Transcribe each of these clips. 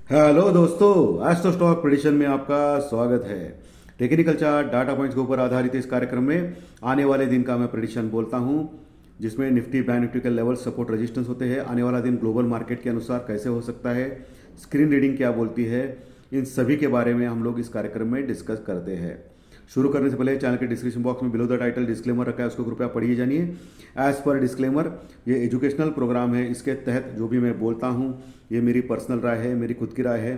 Hello दोस्तों, astro stock prediction में आपका स्वागत है। टेक्निकल चार्ट डाटा पॉइंट्स के ऊपर आधारित इस कार्यक्रम में आने वाले दिन का मैं प्रेडिक्शन बोलता हूं, जिसमें निफ्टी बैंक निफ्टी के लेवल सपोर्ट रेजिस्टेंस होते हैं। आने वाला दिन ग्लोबल मार्केट के अनुसार कैसे हो सकता है, स्क्रीन रीडिंग क्या बोलती है, इन सभी के बारे में हम लोग इस कार्यक्रम में डिस्कस करते हैं। शुरू करने से पहले चैनल के डिस्क्रिप्शन बॉक्स में बिलो द टाइटल डिस्क्लेमर रखा है, उसको कृपया पढ़िए जानिए। एज पर डिस्क्लेमर, ये एजुकेशनल प्रोग्राम है। इसके तहत जो भी मैं बोलता हूँ ये मेरी पर्सनल राय है, मेरी खुद की राय है।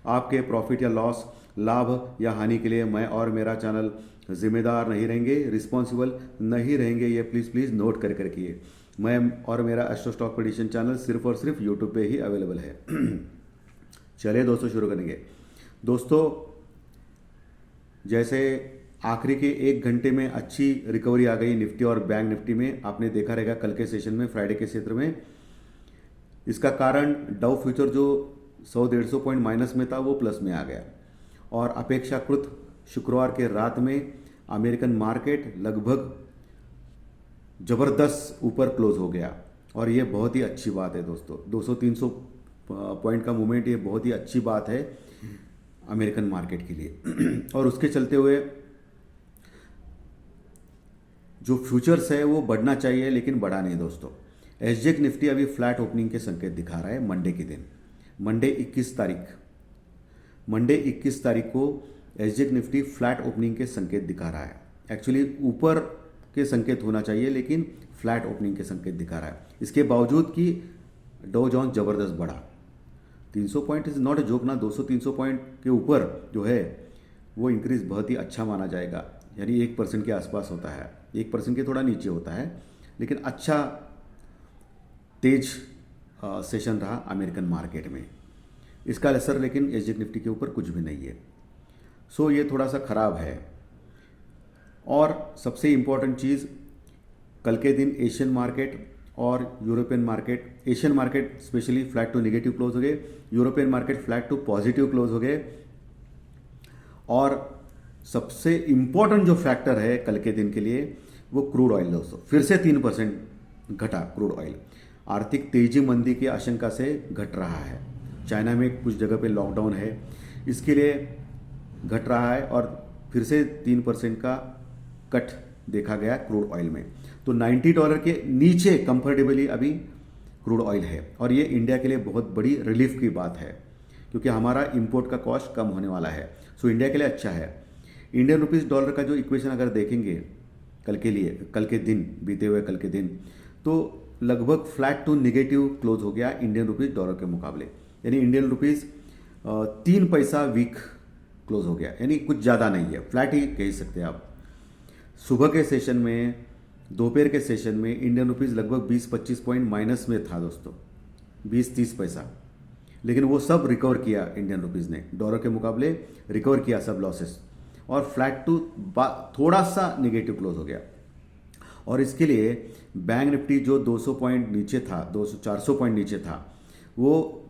आपके प्रॉफिट या लॉस, लाभ या हानि के लिए मैं और मेरा चैनल जिम्मेदार नहीं रहेंगे, रिस्पॉन्सिबल नहीं रहेंगे। ये प्लीज़ प्लीज़ नोट कर रखिए। मैं और मेरा एस्ट्रो स्टॉक प्रेडिक्शन चैनल सिर्फ और सिर्फ यूट्यूब पे ही अवेलेबल है। चलिए दोस्तों, शुरू करेंगे। दोस्तों, जैसे आखिरी के एक घंटे में अच्छी रिकवरी आ गई निफ्टी और बैंक निफ्टी में, आपने देखा रहेगा कल के सेशन में, फ्राइडे के क्षेत्र में। इसका कारण डाउ फ्यूचर जो 100-150 पॉइंट माइनस में था वो प्लस में आ गया, और अपेक्षाकृत शुक्रवार के रात में अमेरिकन मार्केट लगभग ज़बरदस्त ऊपर क्लोज हो गया, और ये बहुत ही अच्छी बात है दोस्तों। 200-300 पॉइंट का मूवमेंट, ये बहुत ही अच्छी बात है अमेरिकन मार्केट के लिए। और उसके चलते हुए जो फ्यूचर्स है वो बढ़ना चाहिए, लेकिन बढ़ा नहीं दोस्तों। एसजेक निफ्टी अभी फ्लैट ओपनिंग के संकेत दिखा रहा है मंडे के दिन, मंडे 21 तारीख को एसजेक निफ्टी फ्लैट ओपनिंग के संकेत दिखा रहा है। एक्चुअली ऊपर के संकेत होना चाहिए, लेकिन फ्लैट ओपनिंग के संकेत दिखा रहा है। इसके बावजूद कि डो जोन्स जबरदस्त बढ़ा, 300 point is not a joke ना। 200-300 पॉइंट के ऊपर जो है वो इंक्रीज बहुत ही अच्छा माना जाएगा, यानी 1% के आसपास होता है, 1% के थोड़ा नीचे होता है, लेकिन अच्छा तेज सेशन रहा अमेरिकन मार्केट में। इसका असर लेकिन एसजेक निफ्टी के ऊपर कुछ भी नहीं है। सो ये थोड़ा सा खराब है। और सबसे इम्पॉर्टेंट चीज़, कल के दिन एशियन मार्केट और European market, Asian market specially flat to negative close हो गए, European market flat to positive close हो गए। और सबसे इम्पॉर्टेंट जो फैक्टर है कल के दिन के लिए वो क्रूड ऑयल दोस्तों, फिर से 3% घटा क्रूड ऑयल। आर्थिक तेजी मंदी की आशंका से घट रहा है। चाइना में कुछ जगह पे लॉकडाउन है, इसके लिए घट रहा है, और फिर से 3% का कट देखा गया क्रूड ऑयल में। तो $90 के नीचे कंफर्टेबली अभी क्रूड ऑयल है, और ये इंडिया के लिए बहुत बड़ी रिलीफ की बात है, क्योंकि हमारा इंपोर्ट का कॉस्ट कम होने वाला है। सो इंडिया के लिए अच्छा है। इंडियन रुपीस डॉलर का जो इक्वेशन अगर देखेंगे कल के लिए, कल के दिन, बीते हुए कल के दिन, तो लगभग फ्लैट टू नेगेटिव क्लोज हो गया इंडियन रुपीस डॉलर के मुकाबले। यानी इंडियन रुपीस 3 पैसा वीक क्लोज हो गया, यानी कुछ ज़्यादा नहीं है, फ्लैट ही कह सकते हैं आप। सुबह के सेशन में, दोपहर के सेशन में इंडियन रुपीस लगभग 20-25 पॉइंट माइनस में था दोस्तों, 20-30 पैसा, लेकिन वो सब रिकवर किया इंडियन रुपीस ने, डॉलर के मुकाबले रिकवर किया सब लॉसेस, और फ्लैट टू थोड़ा सा नेगेटिव क्लोज हो गया। और इसके लिए बैंक निफ्टी जो 200 पॉइंट नीचे था, 200-400 पॉइंट नीचे था, वो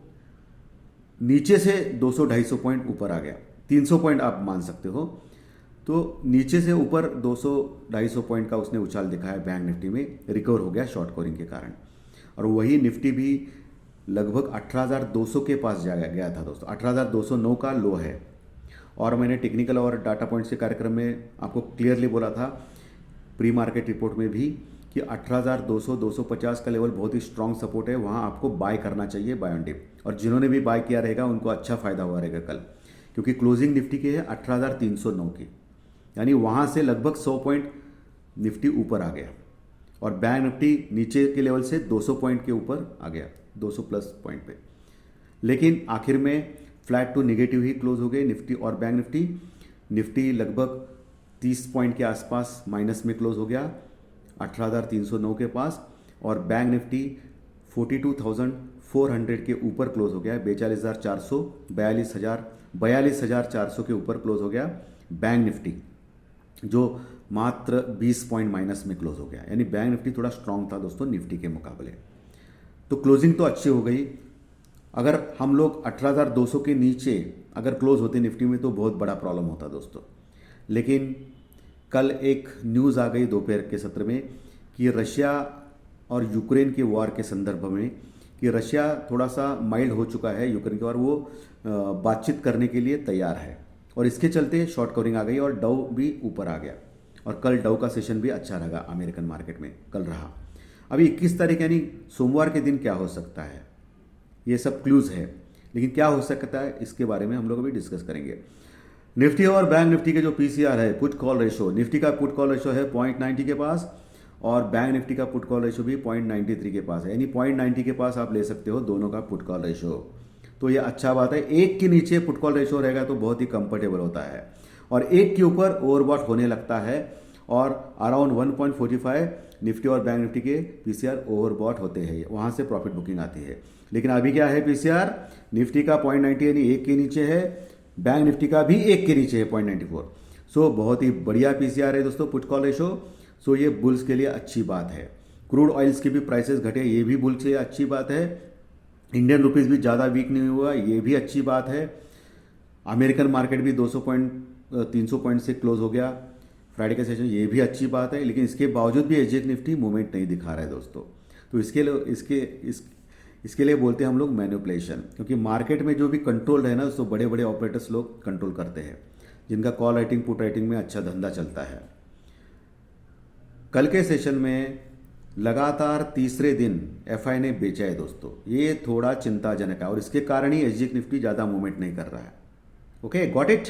नीचे से 200-250 पॉइंट ऊपर आ गया। 300 पॉइंट आप मान सकते हो। तो नीचे से ऊपर 200-250 पॉइंट का उसने उछाल दिखाया बैंक निफ्टी में, रिकवर हो गया शॉर्ट कवरिंग के कारण। और वही निफ्टी भी लगभग 18,200 के पास जा गया था दोस्तों। 18,209 का लो है। और मैंने टेक्निकल और डाटा पॉइंट्स के कार्यक्रम में आपको क्लियरली बोला था, प्री मार्केट रिपोर्ट में भी, कि 18,200-250 का लेवल बहुत ही स्ट्रांग सपोर्ट है, वहाँ आपको बाय करना चाहिए, बाय ऑन डिप। और जिन्होंने भी बाय किया रहेगा उनको अच्छा फायदा हुआ रहेगा कल, क्योंकि क्लोजिंग निफ्टी की है 18,309 की, यानी वहाँ से लगभग 100 पॉइंट निफ्टी ऊपर आ गया, और बैंक निफ्टी नीचे के लेवल से 200 पॉइंट के ऊपर आ गया, 200 प्लस पॉइंट पे। लेकिन आखिर में फ्लैट टू नेगेटिव ही क्लोज हो गए निफ्टी और बैंक निफ्टी। निफ्टी लगभग 30 पॉइंट के आसपास माइनस में क्लोज हो गया 18,309 के पास, और बैंक निफ्टी 42,400 के ऊपर क्लोज हो गया, 42,400, 42,400 के ऊपर क्लोज हो गया बैंक निफ्टी, जो मात्र 20 पॉइंट माइनस में क्लोज हो गया। यानी बैंक निफ्टी थोड़ा स्ट्रांग था दोस्तों निफ्टी के मुकाबले। तो क्लोजिंग तो अच्छी हो गई। अगर हम लोग 18,200 के नीचे अगर क्लोज होते निफ्टी में तो बहुत बड़ा प्रॉब्लम होता दोस्तों। लेकिन कल एक न्यूज़ आ गई दोपहर के सत्र में कि रशिया और यूक्रेन के वॉर के संदर्भ में कि रशिया थोड़ा सा माइल्ड हो चुका है यूक्रेन के, और वो बातचीत करने के लिए तैयार है, और इसके चलते शॉर्ट कवरिंग आ गई और डाउ भी ऊपर आ गया। और कल डाउ का सेशन भी अच्छा रहा अमेरिकन मार्केट में, कल रहा। अभी 21 तारीख यानी सोमवार के दिन क्या हो सकता है, ये सब क्लूज है, लेकिन क्या हो सकता है इसके बारे में हम लोग अभी डिस्कस करेंगे। निफ्टी और बैंक निफ्टी के जो पीसीआर है, पुट कॉल रेशो, निफ्टी का पुट कॉल रेशो है 0.90 के पास, और बैंक निफ्टी का पुट कॉल रेशो भी 0.93 के पास है, यानी 0.90 के पास आप ले सकते हो दोनों का पुट कॉल रेशो। तो ये अच्छा बात है। एक के नीचे पुट कॉल रेशो रहेगा तो बहुत ही कंफर्टेबल होता है, और एक के ऊपर ओवरबॉट होने लगता है, और अराउंड 1.45 निफ्टी और बैंक निफ्टी के पीसीआर ओवरबॉट होते हैं, वहां से प्रॉफिट बुकिंग आती है। लेकिन अभी क्या है, पीसीआर निफ्टी का 0.90 यानी एक के नीचे है, बैंक निफ्टी का भी एक के नीचे है 0.94। सो बहुत ही बढ़िया पीसीआर है दोस्तों पुट कॉल रेशो। सो ये बुल्स के लिए अच्छी बात है। क्रूड ऑयल्स के भी प्राइसेस घटे, ये भी बुल्स के लिए अच्छी बात है। इंडियन रुपीज भी ज़्यादा वीक नहीं हुआ, ये भी अच्छी बात है। अमेरिकन मार्केट भी 300 पॉइंट से क्लोज हो गया फ्राइडे का सेशन, ये भी अच्छी बात है। लेकिन इसके बावजूद भी एसजीएक्स निफ्टी मूवमेंट नहीं दिखा रहा है दोस्तों। तो इसके लिए बोलते हैं हम लोग मैनिपुलेशन, क्योंकि मार्केट में जो भी कंट्रोल है ना, तो बड़े बड़े ऑपरेटर्स लोग कंट्रोल करते हैं, जिनका कॉल राइटिंग पुट राइटिंग में अच्छा धंधा चलता है। कल के सेशन में लगातार तीसरे दिन एफआई ने बेचा है दोस्तों, ये थोड़ा चिंताजनक है, और इसके कारण ही एसजीएक्स निफ्टी ज़्यादा मूवमेंट नहीं कर रहा है। Okay, got it.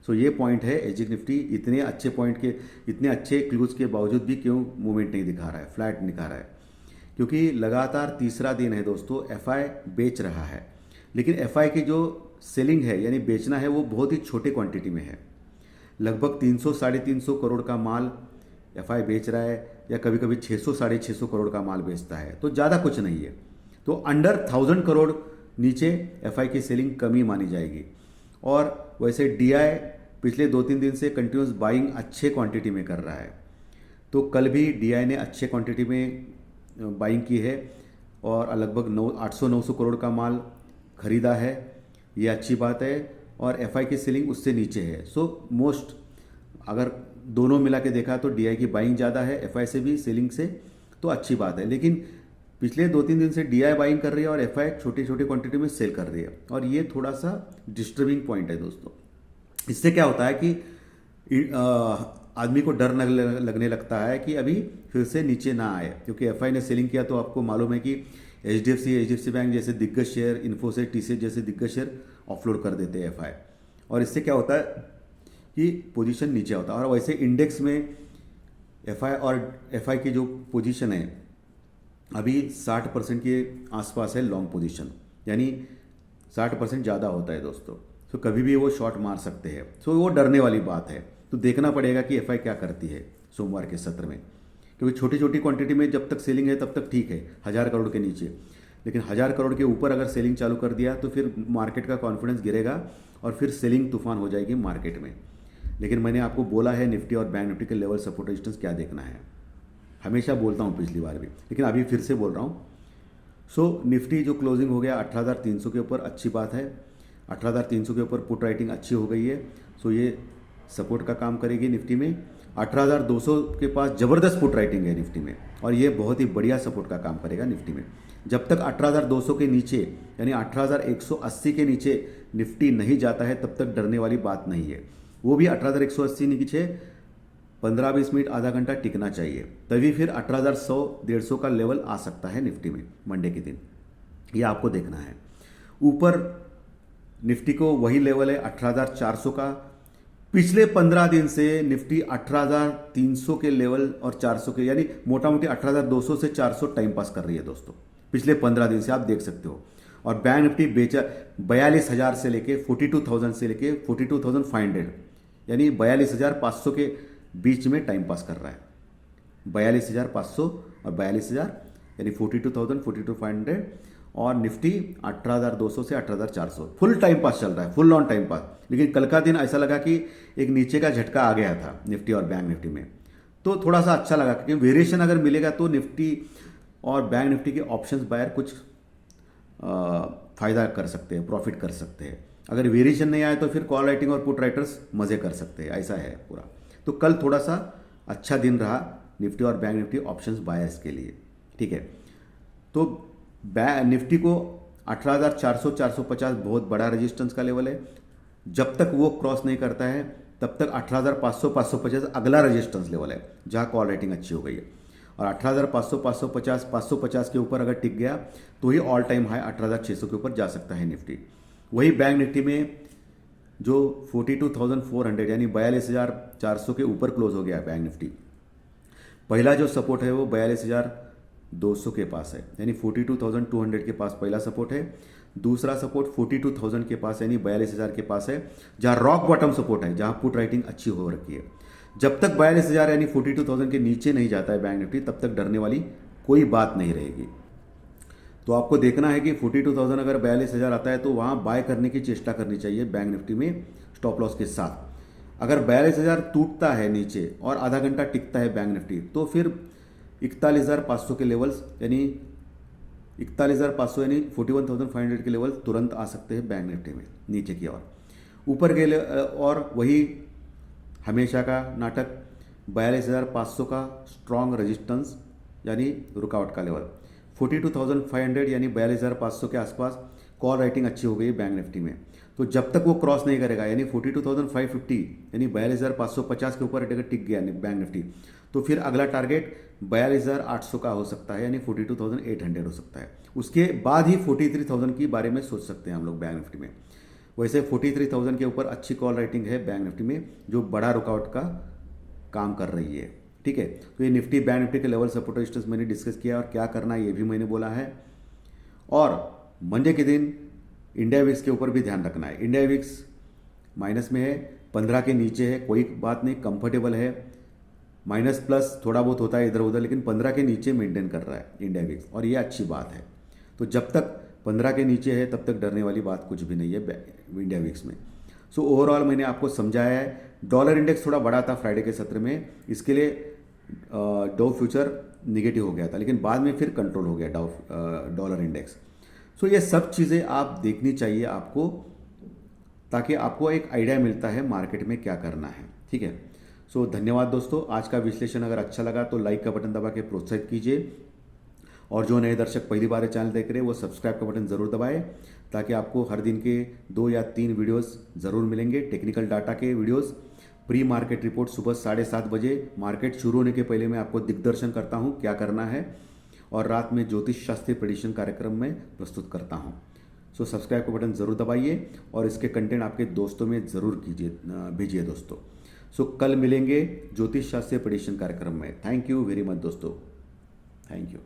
सो ये पॉइंट है, एसजीएक्स निफ्टी इतने अच्छे पॉइंट के, इतने अच्छे क्लूज के बावजूद भी क्यों मूवमेंट नहीं दिखा रहा है, फ्लैट दिखा रहा है, क्योंकि लगातार तीसरा दिन है दोस्तों एफआई बेच रहा है। लेकिन एफआई की जो सेलिंग है यानी बेचना है, वो बहुत ही छोटे क्वांटिटी में है। लगभग 300-350 करोड़ का माल एफआई बेच रहा है, या कभी कभी 600-650 करोड़ का माल बेचता है, तो ज़्यादा कुछ नहीं है। तो अंडर 1000 करोड़ नीचे एफआई की सेलिंग कमी मानी जाएगी। और वैसे डीआई पिछले 2-3 दिन से कंटिन्यूस बाइंग अच्छे क्वांटिटी में कर रहा है, तो कल भी डीआई ने अच्छे क्वांटिटी में बाइंग की है, और लगभग 800-900 करोड़ का माल खरीदा है, ये अच्छी बात है। और एफआई की सेलिंग उससे नीचे है। सो मोस्ट अगर दोनों मिला के देखा तो डीआई की बाइंग ज़्यादा है एफआई से भी, सेलिंग से, तो अच्छी बात है। लेकिन पिछले 2-3 दिन से डीआई बाइंग कर रही है और एफआई छोटी छोटी क्वांटिटी में सेल कर रही है, और ये थोड़ा सा डिस्टर्बिंग पॉइंट है दोस्तों। इससे क्या होता है कि आदमी को डर लगने लगता है कि अभी फिर से नीचे ना आए, क्योंकि एफआई ने सेलिंग किया तो आपको मालूम है कि एचडीएफसी बैंक जैसे दिग्गज शेयर, इन्फोसिस, टीसीएस जैसे दिग्गज शेयर ऑफलोड कर देते हैं एफआई, और इससे क्या होता है कि पोजीशन नीचे होता है। और वैसे इंडेक्स में एफआई की जो पोजीशन है अभी 60% के आसपास है लॉन्ग पोजीशन, यानी 60% ज़्यादा होता है दोस्तों। तो कभी भी वो शॉर्ट मार सकते हैं, तो वो डरने वाली बात है। तो देखना पड़ेगा कि एफआई क्या करती है सोमवार के सत्र में, क्योंकि छोटी छोटी क्वांटिटी में जब तक सेलिंग है तब तक ठीक है 1000 करोड़ के नीचे, लेकिन 1000 करोड़ के ऊपर अगर सेलिंग चालू कर दिया तो फिर मार्केट का कॉन्फिडेंस गिरेगा, और फिर सेलिंग तूफान हो जाएगी मार्केट में। लेकिन मैंने आपको बोला है निफ्टी और बैंक निफ्टी के लेवल सपोर्ट रेजिस्टेंस क्या देखना है, हमेशा बोलता हूँ, पिछली बार भी, लेकिन अभी फिर से बोल रहा हूँ। सो निफ्टी जो क्लोजिंग हो गया 18,300 के ऊपर, अच्छी बात है। 18,300 के ऊपर पुट राइटिंग अच्छी हो गई है, सो ये सपोर्ट का काम करेगी निफ्टी में। 18,200 के पास ज़बरदस्त पुट राइटिंग है निफ्टी में, और ये बहुत ही बढ़िया सपोर्ट का काम करेगा निफ्टी में। जब तक 18,200 के नीचे यानी 18,180 के नीचे निफ्टी नहीं जाता है तब तक डरने वाली बात नहीं है। वो भी 18,180 नीचे 15-20 मिनट, आधा घंटा टिकना चाहिए, तभी फिर 18,100-150 का लेवल आ सकता है निफ्टी में मंडे के दिन, ये आपको देखना है। ऊपर निफ्टी को वही लेवल है 18,400 का। पिछले 15 दिन से निफ्टी 18,300 के लेवल और 400 के, यानी मोटा मोटी 18,200 से 400 टाइम पास कर रही है दोस्तों, पिछले 15 दिन से आप देख सकते हो। और बैंक निफ्टी 42,000 से लेके 42,000 से लेके 42,500, यानी 42,500 के बीच में टाइम पास कर रहा है। 42,500 और 42,000 यानी 42,000, 42,500, और निफ्टी 18,200 से 18,400 फुल टाइम पास चल रहा है, फुल ऑन टाइम पास। लेकिन कल का दिन ऐसा लगा कि एक नीचे का झटका आ गया था निफ्टी और बैंक निफ्टी में, तो थोड़ा सा अच्छा लगा, क्योंकि वेरिएशन अगर मिलेगा तो निफ्टी और बैंक निफ्टी के ऑप्शंस बायर कुछ फायदा कर सकते हैं, प्रॉफिट कर सकते हैं। अगर वेरिएशन नहीं आए तो फिर कॉल राइटिंग और पुट राइटर्स मजे कर सकते हैं, ऐसा है पूरा। तो कल थोड़ा सा अच्छा दिन रहा निफ्टी और बैंक निफ्टी ऑप्शंस बायर्स के लिए, ठीक है। तो निफ्टी को 18,400 450 बहुत बड़ा रेजिस्टेंस का लेवल है। जब तक वो क्रॉस नहीं करता है तब तक 18,500 550 अगला रेजिस्टेंस लेवल है जहां कॉल रेटिंग अच्छी हो गई है। और 18,500 550 के ऊपर अगर टिक गया तो ही ऑल टाइम हाई 18,600 के ऊपर जा सकता है निफ्टी। वही बैंक निफ्टी में जो 42,400 यानी 42,400 के ऊपर क्लोज हो गया है बैंक निफ्टी। पहला जो सपोर्ट है वो 42,200 के पास है, यानी 42,200 के पास पहला सपोर्ट है। दूसरा सपोर्ट 42,000 के पास यानी 42,000 के पास है, जहां रॉक बॉटम सपोर्ट है, जहां पुट राइटिंग अच्छी हो रखी है। जब तक 42,000 यानी 42,000 के नीचे नहीं जाता है बैंक निफ्टी, तब तक डरने वाली कोई बात नहीं रहेगी। तो आपको देखना है कि 42,000 अगर 42,000 आता है तो वहां बाय करने की चेष्टा करनी चाहिए बैंक निफ्टी में स्टॉप लॉस के साथ। अगर 42,000 टूटता है नीचे और आधा घंटा टिकता है बैंक निफ्टी तो फिर 41,500 के लेवल्स यानी 41,500 यानी 41,500 के लेवल तुरंत आ सकते हैं बैंक निफ्टी में नीचे की ओर। ऊपर के और वही हमेशा का नाटक 42,500 का स्ट्रॉन्ग रेजिस्टेंस यानी रुकावट का लेवल, 42,500 यानी 42,500 के आसपास कॉल राइटिंग अच्छी हो गई है बैंक निफ्टी में। तो जब तक वो क्रॉस नहीं करेगा यानी 42,550 यानी 42,550 के ऊपर अगर टिक गया बैंक निफ्टी तो फिर अगला टारगेट 42,800 का हो सकता है यानी 42,800 हो सकता है। उसके बाद ही 43,000 के बारे में सोच सकते हैं हम लोग बैंक निफ्टी में। वैसे 43,000 के ऊपर अच्छी कॉल राइटिंग है बैंक निफ्टी में जो बड़ा रुकावट का काम कर रही है। ठीक है, तो ये निफ्टी बैंक निफ्टी के लेवल सपोर्ट रेजिस्टेंस मैंने डिस्कस किया और क्या करना है ये भी मैंने बोला है। और मंडे के दिन इंडिया विक्स के ऊपर भी ध्यान रखना है। इंडिया विक्स माइनस में है, 15 के नीचे है, कोई बात नहीं, कंफर्टेबल है। माइनस प्लस थोड़ा बहुत होता है इधर उधर, लेकिन 15 के नीचे मेंटेन कर रहा है इंडिया विक्स और ये अच्छी बात है। तो जब तक 15 के नीचे है तब तक डरने वाली बात कुछ भी नहीं है इंडिया विक्स में। सो ओवरऑल मैंने आपको समझाया है। डॉलर इंडेक्स थोड़ा बड़ा था फ्राइडे के सत्र में, इसके लिए डो फ्यूचर निगेटिव हो गया था, लेकिन बाद में फिर कंट्रोल हो गया डॉलर इंडेक्स। सो ये सब चीज़ें आप देखनी चाहिए आपको, ताकि आपको एक आइडिया मिलता है मार्केट में क्या करना है। ठीक है, सो धन्यवाद दोस्तों। आज का विश्लेषण अगर अच्छा लगा तो लाइक का बटन दबा के प्रोत्साहित कीजिए, और जो नए दर्शक पहली बार चैनल देख रहे हैं वो सब्सक्राइब का बटन ज़रूर दबाएं, ताकि आपको हर दिन के 2 या 3 वीडियोस ज़रूर मिलेंगे। टेक्निकल डाटा के वीडियोस, प्री मार्केट रिपोर्ट सुबह 7:30 बजे मार्केट शुरू होने के पहले मैं आपको दिग्दर्शन करता हूँ क्या करना है, और रात में ज्योतिष शास्त्री प्रेडिक्शन कार्यक्रम में प्रस्तुत करता हूँ। सो सब्सक्राइब का बटन ज़रूर दबाइए और इसके कंटेंट आपके दोस्तों में ज़रूर भेजिए दोस्तों। सो कल मिलेंगे ज्योतिष शास्त्री प्रेडिक्शन कार्यक्रम में। थैंक यू वेरी मच दोस्तों, थैंक यू।